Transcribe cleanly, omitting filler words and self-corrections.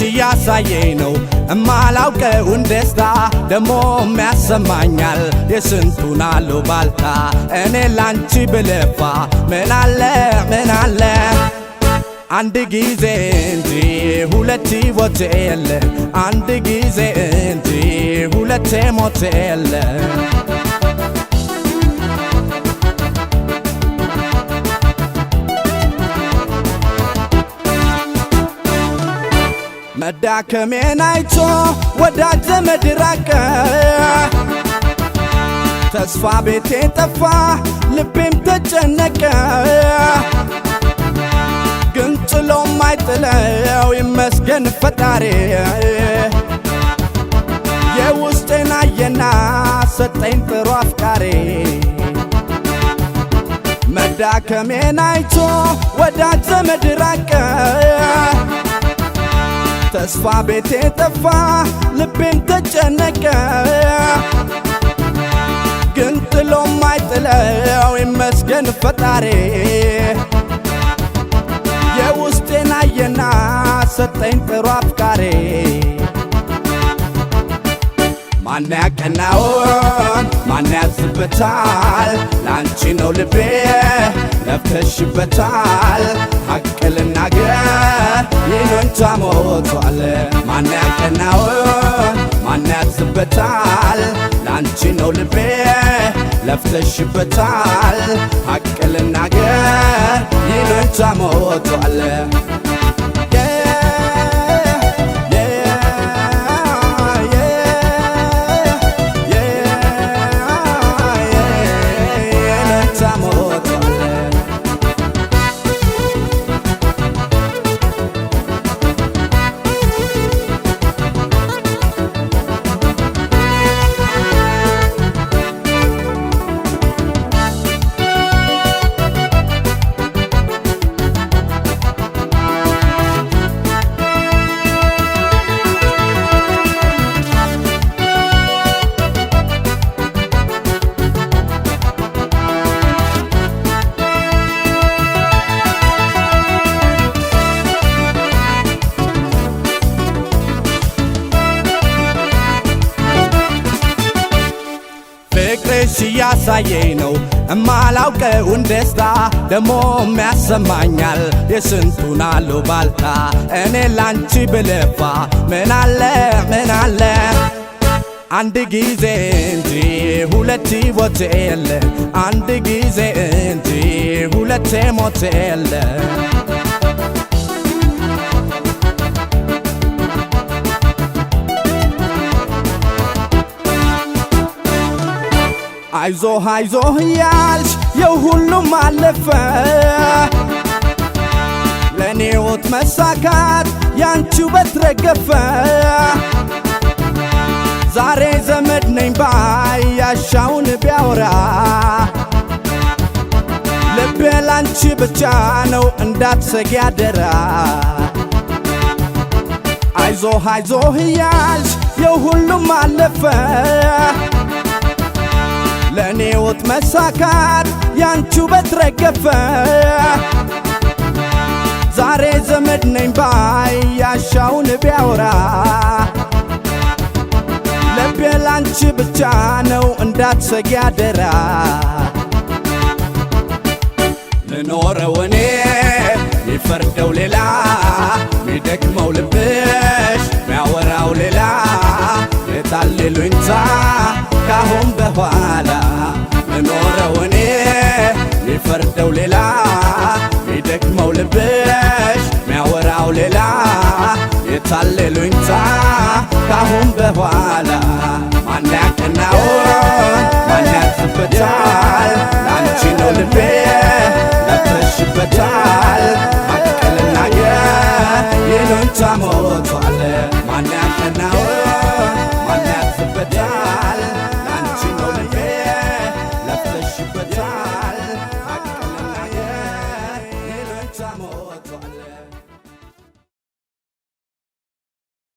እያሳየኝ ነው እማላውቀውን ደስታ ደሞ የሚያሰማኛል የስንቱን አሉባልታ እኔ ላንቺ ብለፋ ምናለ አንድ ጊዜ እንጂ ሁለቴ ሞት የለ አንድ ጊዜ እንጂ ሁለቴ ሞት የለ መዳከሜን አይቶ ወዳጅ ዘመድ ራቀ ተስፋ ቤቴ ጠፋ ልቤም ተጨነቀ ግን ጥሎም አይጥለው ይመስገን ፈጣሪ የውስጤን አየና ሰጠኝ ጥሩ አፍቃሪ መዳከሜን አይቶ ወዳጅ ዘመድ ራቀ ተስፋ ቤቴ ጠፋ ልቤም ተጨነቀ ግን ጥሎም አይጥለው ይመስገን ፈጣሪ የውስጤን አየና ሰጠኝ ጥሩ አፍቃሪ ማን ያቀናውን ማን ያዝበታል ላንቺ ነው ልቤ ለፍተሽበታል ሐቅ ልናገር ይሉኝታ ሞቷል ማን ያቀናውን ማን ያዝበታል ላንቺ ነው ልቤ ለፍተሽበታል ሐቅ ልናገር ይሉኝታ ሞቷል ፍቅርሽ እያሳየኝ ነው እማላውቀውን ደስታ ደሞ የሚያሰማኛል የስንቱን አሉባልታ እኔ ላንቺ ብለፋ ምናለ አንድ ጊዜ እንጂ ሁለቴ ሞት የለ አንድ ጊዜ እንጂ ሁለቴ ሞት የለ አይዞህ አይዞህ ያልሽ የሁሉም አለፈ ለኔ ሕይወት መሳካት ያንቺው በትረገፈ ዛሬ ዘመድ ነኝ ባይ ያሻውን ቢያወራ ልቤ ላንቺ ብቻ ነው እንዳትሰጊ አደራ አይዞህ አይዞህ ያልሽ የሁሉም አለፈ ለኔ ሕይወት መሳካት ያንቺው በትረገፈ ዛሬ ዘመድ ነኝ ባይ ያሻውን ቢያወራ ልቤ ላንቺ ብቻ ነው እንዳትሰጊ አደራ ልኖረው እኔ ሚፈርደው ሌላ ሚደክመው ልብሽ ሚያወራው ሌላ የታል ይሉኝታ ካሁን በኋላ ልኖረው እኔ ሚፈርደው ሌላ ሚደክመው ልብሽ ሚያወራው ሌላ የታል ይሉኝታ ካሁን በኋላ ማን ያቀናውን ማን ያዝበታል ላንቺ ነው ልቤ ለፍተሽበታል ሐቅ ልናገር ይሉኝታ ሞቷል ማን ያቀናውን ማን ያዝበታል ላንቺ ነው ልቤ ለፍተሽበታል ሐቅ ልናገር ይሉኝታ ሞቷል